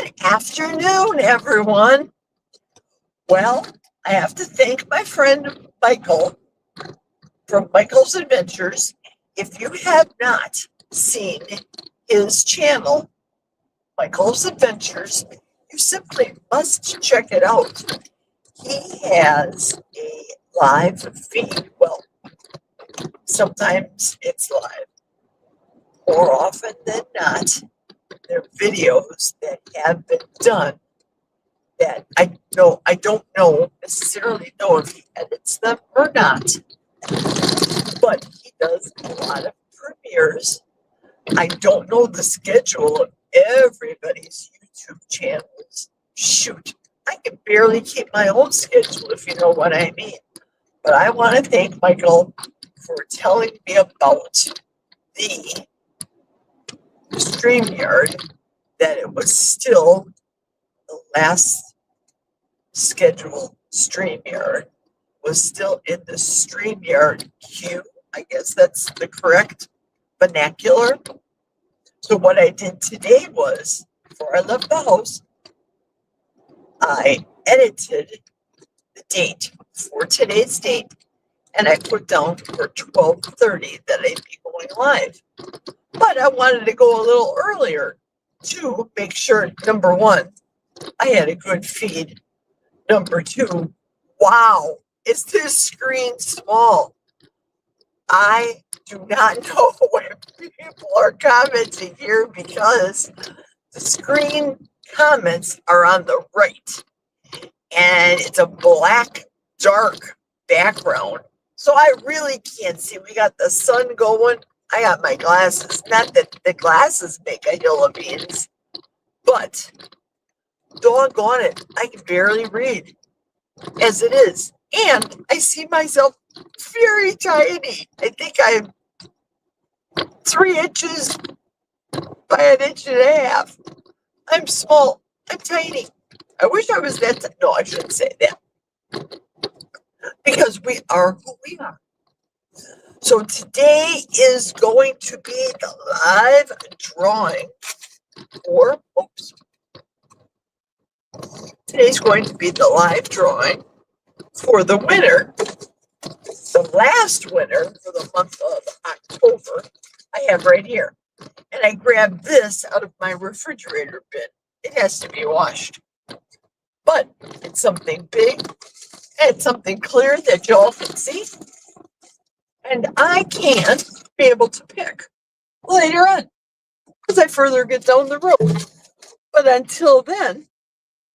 Good afternoon, everyone. Well, I have to thank my friend Michael from Michael's Adventures. If you have not seen his channel, Michael's Adventures, you simply must check it out. He has a live feed. Well, sometimes it's live. More often than not, there are videos that have been done that I don't necessarily know if he edits them or not, but he does a lot of premieres. I don't know the schedule of everybody's YouTube channels. Shoot, I can barely keep my own schedule, if you know what I mean. But I want to thank Michael for telling me about the StreamYard, that it was still the last scheduled StreamYard was still in the StreamYard queue. I guess that's the correct vernacular. So what I did today was, before I left the house, I edited the date for today's date, and I put down for 12:30 that I'd be going live. But I wanted to go a little earlier to make sure, number one, I had a good feed. Number two, wow, is this screen small? I do not know where people are commenting here because the screen comments are on the right and it's a black, dark background. So I really can't see. We got the sun going. I got my glasses. Not that the glasses make a hill of beans, but doggone it, I can barely read as it is. And I see myself very tiny. I think I'm 3 inches by an inch and a half. I'm small. I'm tiny. I wish I was that. No, I shouldn't say that. Because we are who we are. So today is going to be the live drawing for, today's going to be the live drawing for the winner, the last winner for the month of October. I have right here. And I grabbed this out of my refrigerator bin. It has to be washed. But it's something big and something clear that y'all can see. And I can be able to pick later on as I further get down the road. But until then,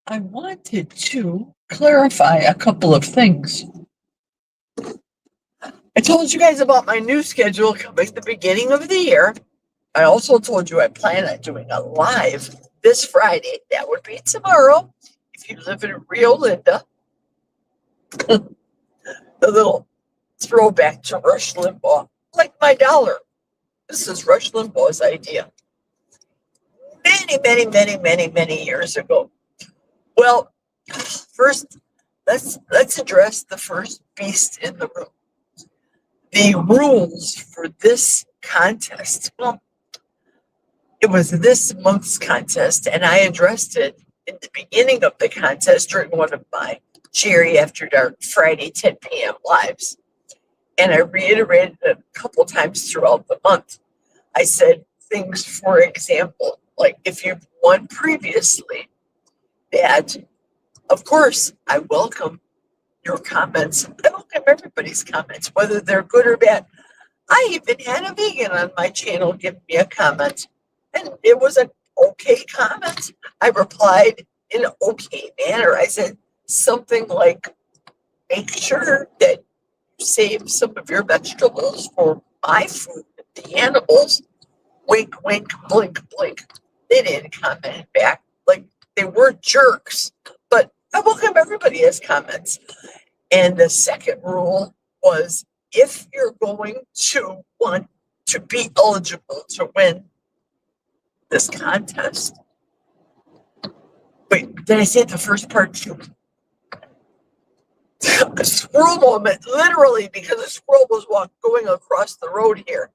I wanted to clarify a couple of things. I told you guys about my new schedule coming at the beginning of the year. I also told you I plan on doing a live this Friday. That would be tomorrow. If you live in Rio Linda, the little throwback to Rush Limbaugh, like my dollar. This is Rush Limbaugh's idea. Many years ago. Well, first, let's address the first beast in the room. The rules for this contest. Well, it was this month's contest, and I addressed it in the beginning of the contest during one of my Jerry After Dark Friday 10 p.m. lives. And I reiterated it a couple times throughout the month. I said things, for example, like if you've won previously, that, of course, I welcome your comments. I welcome everybody's comments, whether they're good or bad. I even had a vegan on my channel give me a comment, and it was an okay comment. I replied in an okay manner. I said something like, make sure that you save some of your vegetables for my food, the animals. Wink, wink, blink, blink. They didn't comment back. Like, they were jerks, but I welcome everybody as comments. And the second rule was, if you're going to want to be eligible to win this contest. Wait, did I say the first part too? A squirrel moment, literally, because a squirrel was going across the road here.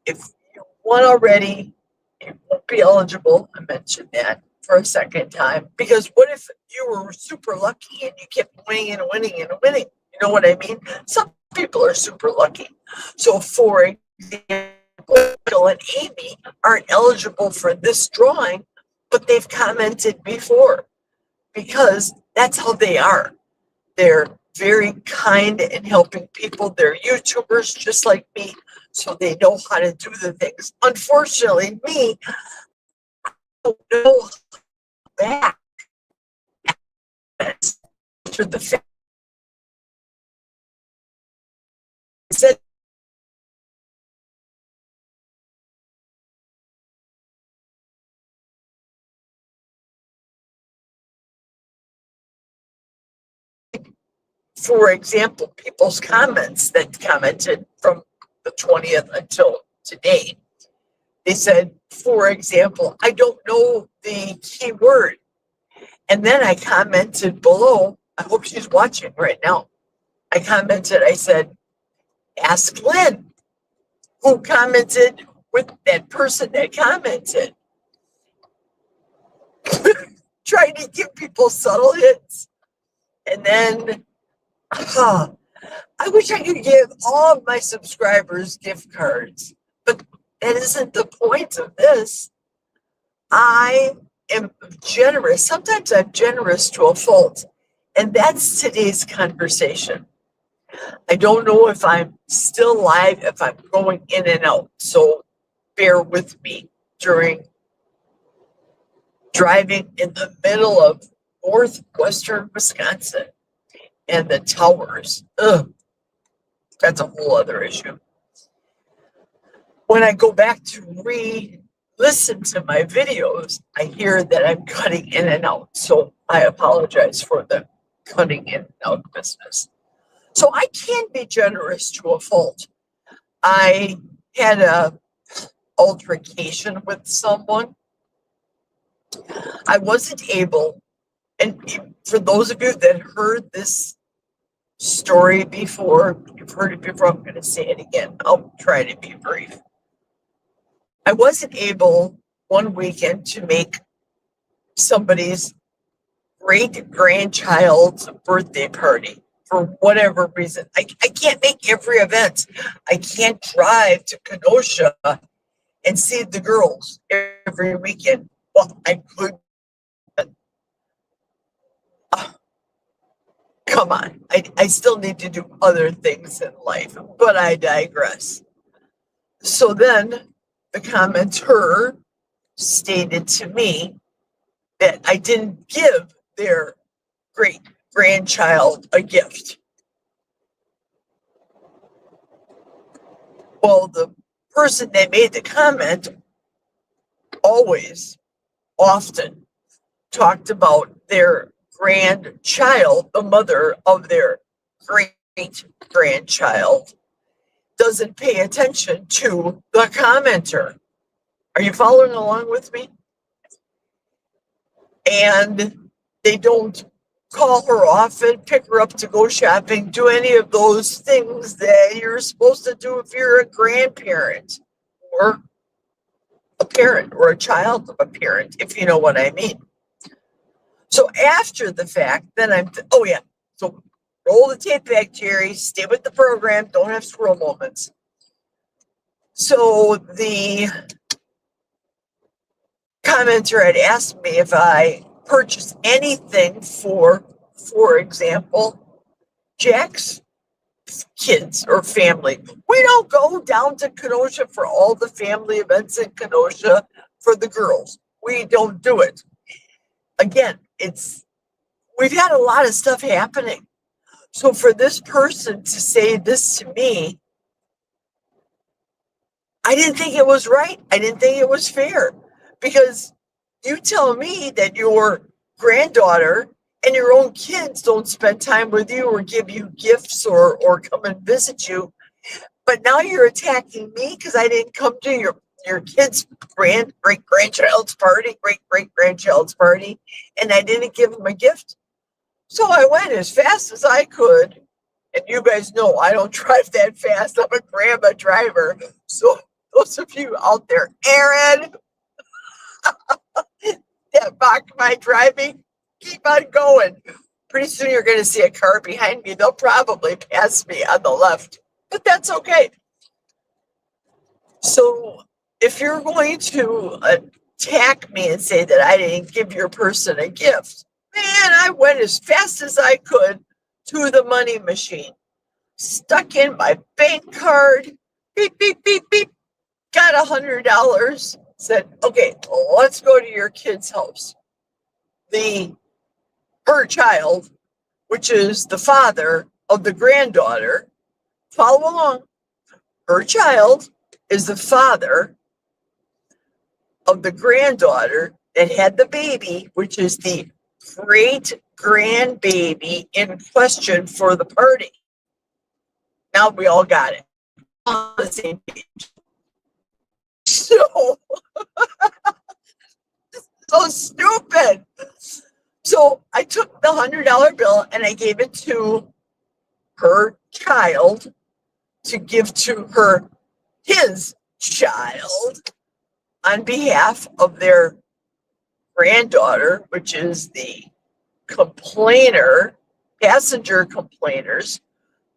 If you won already, you won't be eligible. I mentioned that. for a second time. Because what if you were super lucky and you kept winning and winning and winning? You know what I mean? Some people are super lucky. So, for example, Bill and Amy aren't eligible for this drawing, but they've commented before because that's how they are. They're very kind and helping people. They're YouTubers just like me, so they know how to do the things. Unfortunately, me, I don't know that to the fact that for example, people's comments that commented from the 20th until today, they said, for example, I don't know the key word. And then I commented below, I hope she's watching right now. I commented, I said, ask Lynn, who commented with that person that commented. Trying to give people subtle hits. And then, I wish I could give all of my subscribers gift cards, but that isn't the point of this. I am generous. Sometimes I'm generous to a fault. And that's today's conversation. I don't know if I'm still live, if I'm going in and out. So bear with me during driving in the middle of northwestern Wisconsin and the towers. Ugh, that's a whole other issue. When I go back to listen to my videos, I hear that I'm cutting in and out. So I apologize for the cutting in and out business. So I can be generous to a fault. I had a altercation with someone. I wasn't able, and for those of you that heard this story before, you've heard it before, I'm going to say it again. I'll try to be brief. I wasn't able one weekend to make somebody's great grandchild's birthday party for whatever reason. I can't make every event. I can't drive to Kenosha and see the girls every weekend. Well, I could. Come on. I still need to do other things in life, but I digress. So then the commenter stated to me that I didn't give their great grandchild a gift. Well, the person that made the comment often talked about their grandchild, the mother of their great grandchild, doesn't pay attention to the commenter. Are you following along with me? And they don't call her often, pick her up to go shopping, do any of those things that you're supposed to do if you're a grandparent or a parent or a child of a parent, if you know what I mean. So after the fact, then so roll the tape back, Jerry, stay with the program, don't have squirrel moments. So the commenter had asked me if I purchased anything for example, Jack's kids or family. We don't go down to Kenosha for all the family events in Kenosha for the girls. We don't do it. Again, we've had a lot of stuff happening. So for this person to say this to me, I didn't think it was right. I didn't think it was fair, because you tell me that your granddaughter and your own kids don't spend time with you or give you gifts or come and visit you. But now you're attacking me because I didn't come to your kid's great-grandchild's party, and I didn't give them a gift. So I went as fast as I could. And you guys know I don't drive that fast. I'm a grandma driver. So those of you out there, Aaron, that mock my driving. Keep on going. Pretty soon you're going to see a car behind me. They'll probably pass me on the left, but that's okay. So if you're going to attack me and say that I didn't give your person a gift, man, I went as fast as I could to the money machine, stuck in my bank card, beep, beep, beep, beep, got $100, said, okay, let's go to your kid's house. Her child, which is the father of the granddaughter, follow along. Her child is the father of the granddaughter that had the baby, which is the great grandbaby in question for the party. Now we all got it on the same page. So stupid. So I took the $100 bill and I gave it to her child to give to his child on behalf of their granddaughter, which is the passenger complainer's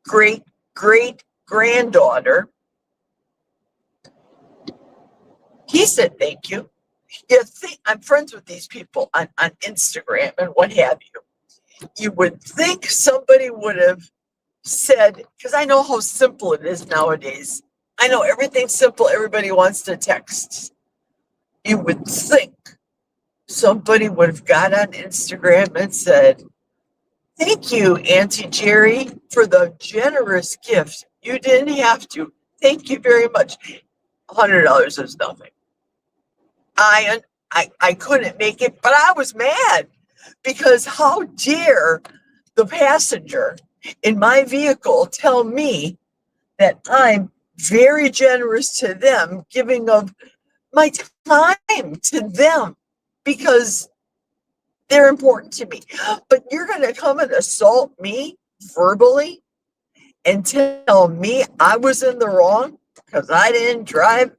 great granddaughter. He said, thank you. I'm friends with these people on Instagram and what have you. You would think somebody would have said, because I know how simple it is nowadays. I know everything's simple. Everybody wants to text. You would think somebody would have got on Instagram and said, thank you, Auntie Jerry, for the generous gift. You didn't have to. Thank you very much. $100 is nothing. I couldn't make it, but I was mad because how dare the passenger in my vehicle tell me that I'm very generous to them, giving of my time to them because they're important to me. But you're going to come and assault me verbally and tell me I was in the wrong because I didn't drive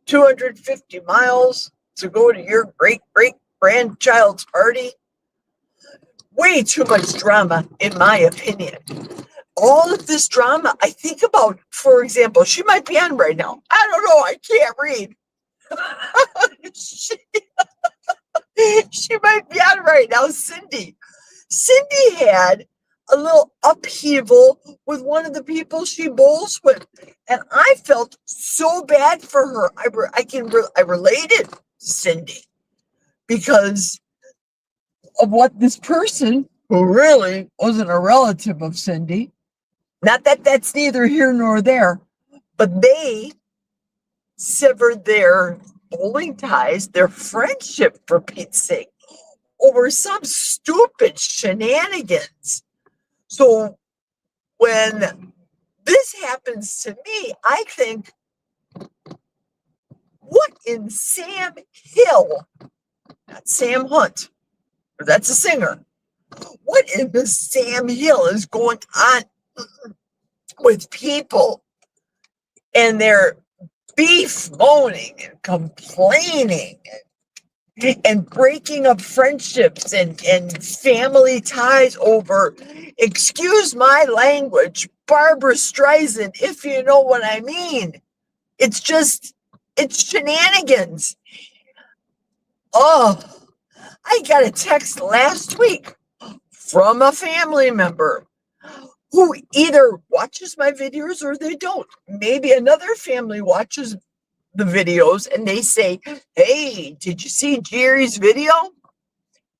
250 miles to go to your great grandchild's party. Way too much drama, in my opinion. All of this drama, I think about, for example, she might be on right now. I don't know. I can't read. She might be on right now, Cindy. Cindy had a little upheaval with one of the people she bowls with, and I felt so bad for her. I related to Cindy because of what this person, who really wasn't a relative of Cindy, not that that's neither here nor there, but they severed their bowling ties, their friendship, for Pete's sake, over some stupid shenanigans. So when this happens to me, I think, what in Sam Hill, not Sam Hunt, that's a singer, what in the Sam Hill is going on with people and their beef moaning and complaining and breaking up friendships and family ties over, excuse my language, Barbara Streisand, if you know what I mean. It's shenanigans. Oh, I got a text last week from a family member who either watches my videos or they don't. Maybe another family watches the videos and they say, hey, did you see Jerry's video?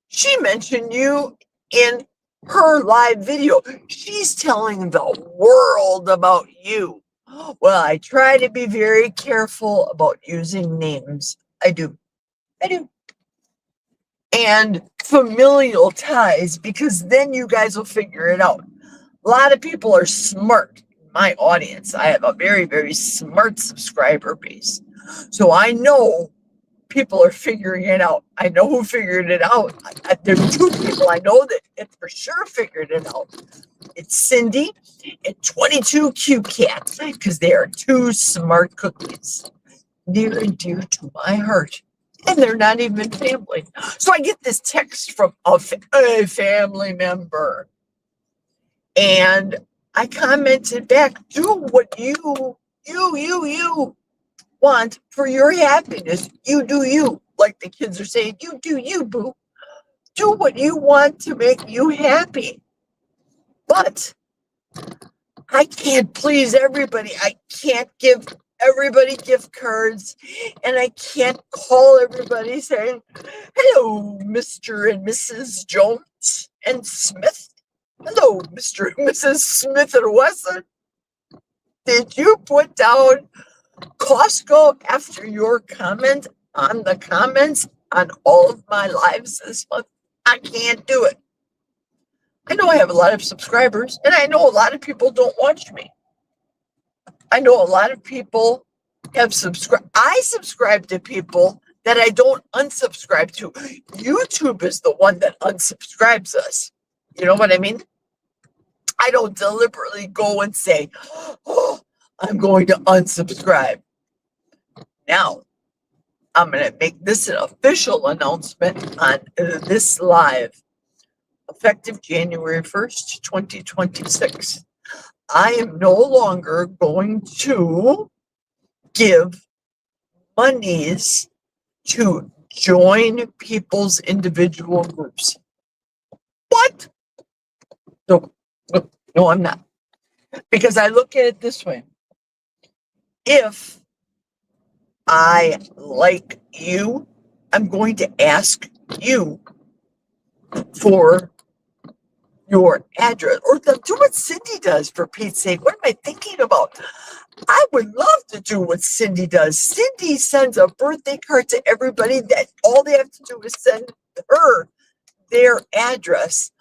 She mentioned you in her live video. She's telling the world about you. Well, I try to be very careful about using names. I do. And familial ties, because then you guys will figure it out. A lot of people are smart in my audience. I have a very, very smart subscriber base. So I know people are figuring it out. I know who figured it out. There's two people I know that for sure figured it out. It's Cindy and 22 Cute Cats, because they are two smart cookies. Near and dear to my heart. and they're not even family. So I get this text from a family member, and I commented back, do what you want for your happiness. You do you. Like the kids are saying, you do you, boo. Do what you want to make you happy. But I can't please everybody. I can't give everybody gift cards, and I can't call everybody saying, hello, Mr. and Mrs. Jones and Smith. Hello, Mr. and Mrs. Smith and Wesson. Did you put down Costco after your comment on the comments on all of my lives this month? I can't do it. I know I have a lot of subscribers, and I know a lot of people don't watch me. I know a lot of people have subscribed. I subscribe to people that I don't unsubscribe to. YouTube is the one that unsubscribes us. You know what I mean? I don't deliberately go and say, oh, I'm going to unsubscribe. Now, I'm going to make this an official announcement on this live, effective January 1st, 2026. I am no longer going to give monies to join people's individual groups. What? No, I'm not. Because I look at it this way. If I like you, I'm going to ask you for your address, or do what Cindy does, for Pete's sake. What am I thinking about? I would love to do what Cindy does. Cindy sends a birthday card to everybody that all they have to do is send her their address.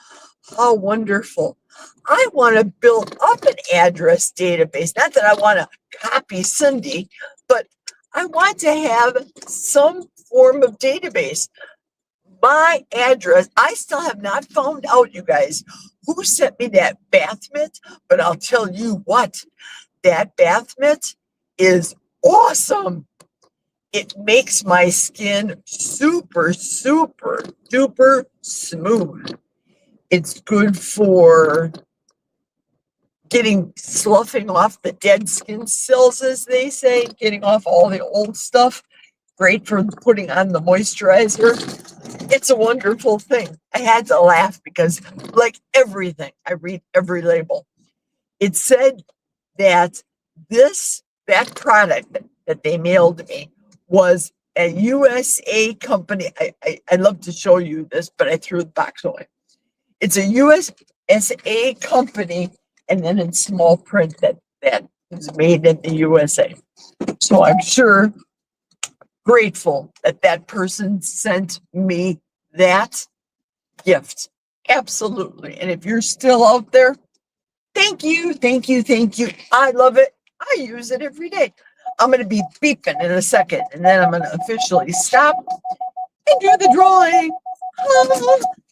How wonderful. I want to build up an address database. Not that I want to copy Cindy, but I want to have some form of database. My address, I still have not found out, you guys, who sent me that bath mitt, but I'll tell you what, that bath mitt is awesome. It makes my skin super, super duper smooth. It's good for sloughing off the dead skin cells, as they say, getting off all the old stuff. Great for putting on the moisturizer. It's a wonderful thing. I had to laugh because, like everything, I read every label. It said that that product that they mailed me was a USA company. I'd love to show you this, but I threw the box away. It's a USA company, and then in small print that is made in the USA. So I'm sure grateful that person sent me that gift. Absolutely. And if you're still out there, thank you, thank you, thank you. I love it. I use it every day. I'm going to be beeping in a second, and then I'm going to officially stop and do the drawing.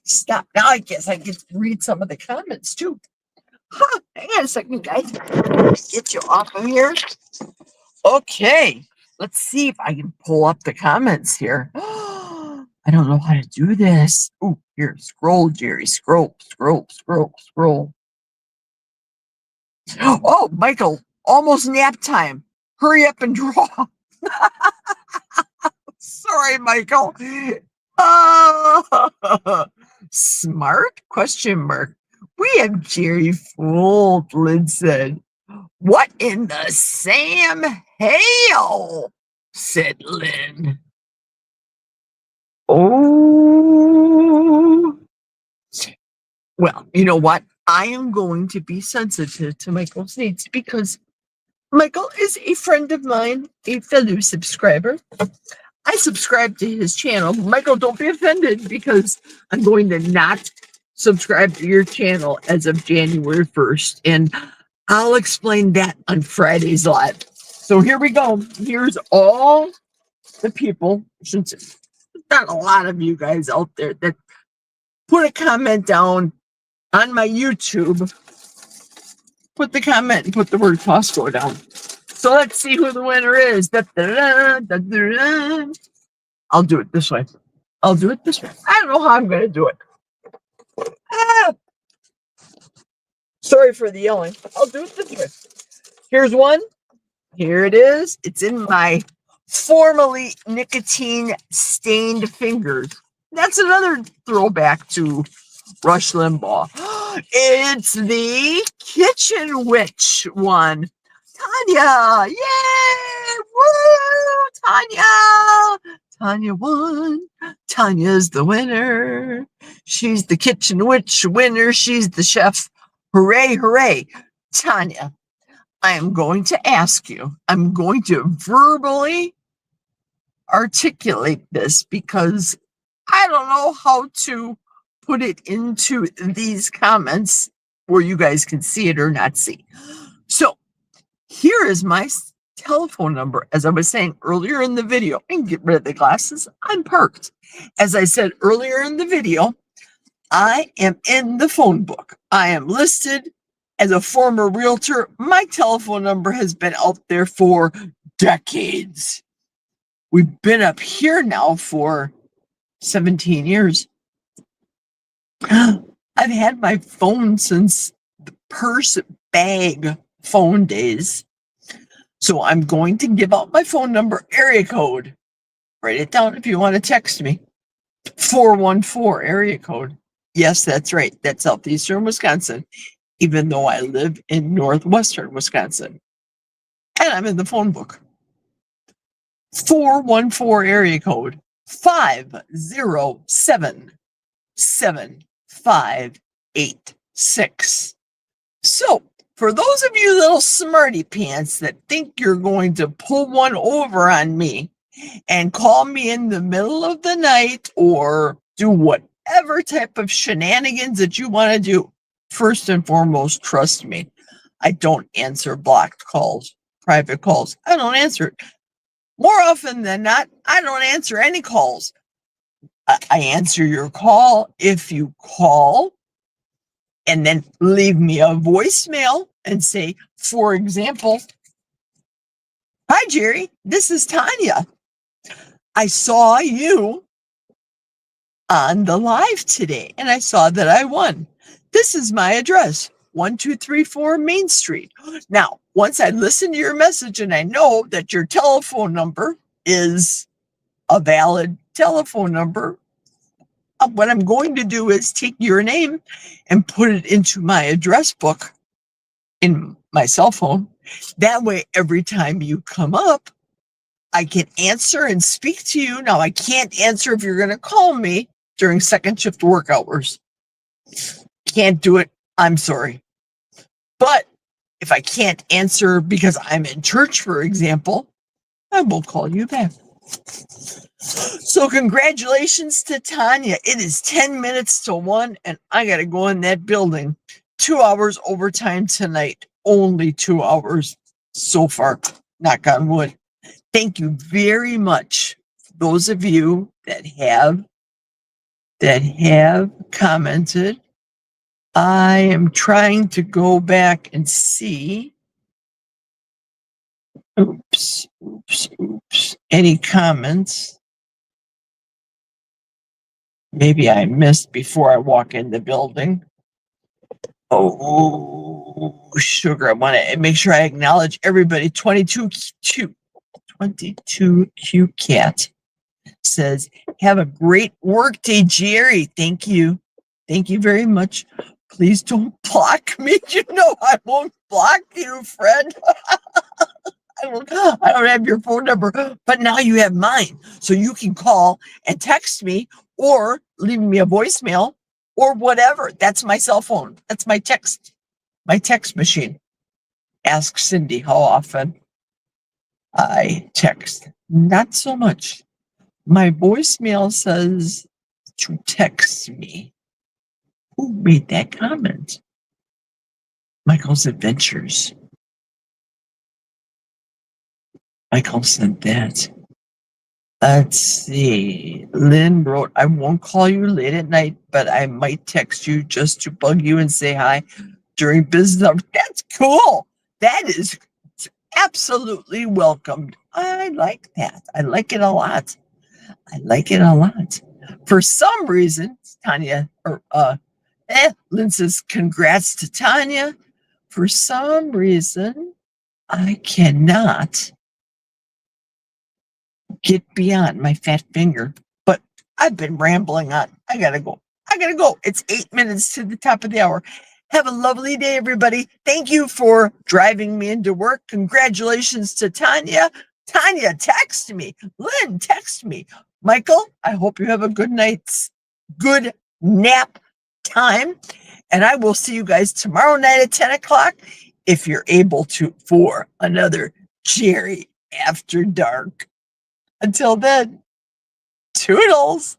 Stop. Now I guess I get to read some of the comments too. Hang on a second, guys. Get you off of here. Okay. Let's see if I can pull up the comments here. I don't know how to do this. Oh, here, scroll, Jerry. Scroll. Oh, Michael, almost nap time. Hurry up and draw. Sorry, Michael. Smart? Question mark. We have Jerry fooled, Lynn said. What in the Sam Hale? Said Lynn. Oh. Well, you know what? I am going to be sensitive to Michael's needs because Michael is a friend of mine, a fellow subscriber. I subscribe to his channel. Michael, don't be offended because I'm going to not subscribe to your channel as of January 1st. And I'll explain that on Friday's live. So here we go. Here's all the people, since there's not a lot of you guys out there that put a comment down on my YouTube. Put the comment and put the word Costco down. So let's see who the winner is. Da, da, da, da, da, da. I'll do it this way. I'll do it this way. I don't know how I'm going to do it. Ah, sorry for the yelling. I'll do it this way. Here's one. Here it is. It's in my formerly nicotine stained fingers. That's another throwback to Rush Limbaugh. It's the Kitchen Witch one. Tanya! Yay! Woo! Tanya! Tanya won. Tanya's the winner. She's the Kitchen Witch winner. She's the chef. Hooray, hooray. Tanya, I am going to ask you, I'm going to verbally articulate this because I don't know how to put it into these comments where you guys can see it or not see. So here is my telephone number. As I was saying earlier in the video, I can get rid of the glasses. I'm parked. As I said earlier in the video, I am in the phone book. I am listed as a former realtor. My telephone number has been out there for decades. We've been up here now for 17 years. I've had my phone since the purse bag phone days. So I'm going to give out my phone number, area code. Write it down if you want to text me. 414 area code. Yes, that's right. That's southeastern Wisconsin, even though I live in northwestern Wisconsin. And I'm in the phone book. 414 area code 507-7586. So for those of you little smarty pants that think you're going to pull one over on me and call me in the middle of the night or do whatever type of shenanigans that you want to do, first and foremost, trust me, I don't answer blocked calls, private calls. I don't answer it. More often than not, I don't answer any calls. I answer your call if you call and then leave me a voicemail and say, for example, "Hi, Jerry, this is Tanya. I saw you on the live today and I saw that I won. This is my address, 1234 Main Street." Now, once I listen to your message and I know that your telephone number is a valid telephone number, what I'm going to do is take your name and put it into my address book in my cell phone. That way, every time you come up, I can answer and speak to you. Now, I can't answer if you're going to call me during second shift work hours. Can't do it. I'm sorry. But if I can't answer because I'm in church, for example, I will call you back. So congratulations to Tanya. It is 10 minutes to 1 and I got to go in that building. 2 hours overtime tonight. Only 2 hours so far. Knock on wood. Thank you very much. Those of you that have commented. I am trying to go back and see. Oops. Any comments? Maybe I missed before I walk in the building. Oh, sugar. I want to make sure I acknowledge everybody. 22Q Cat says, "Have a great work day, Jerry." Thank you. Thank you very much. Please don't block me. You know I won't block you, friend. I don't have your phone number, but now you have mine. So you can call and text me or leave me a voicemail or whatever. That's my cell phone. That's my text machine. Ask Cindy how often I text. Not so much. My voicemail says to text me. Who made that comment? Michael's Adventures. Michael said that. Let's see. Lynn wrote, "I won't call you late at night, but I might text you just to bug you and say hi during business hours." That's cool. That is absolutely welcomed. I like that. I like it a lot. I like it a lot. For some reason, Tanya, or Lynn says, congrats to Tanya. For some reason, I cannot get beyond my fat finger. But I've been rambling on. I gotta go. It's 8 minutes to the top of the hour. Have a lovely day, everybody. Thank you for driving me into work. Congratulations to Tanya. Tanya, text me. Lynn, text me. Michael, I hope you have a good nap time. And I will see you guys tomorrow night at 10 o'clock if you're able to for another Jerry After Dark. Until then, toodles.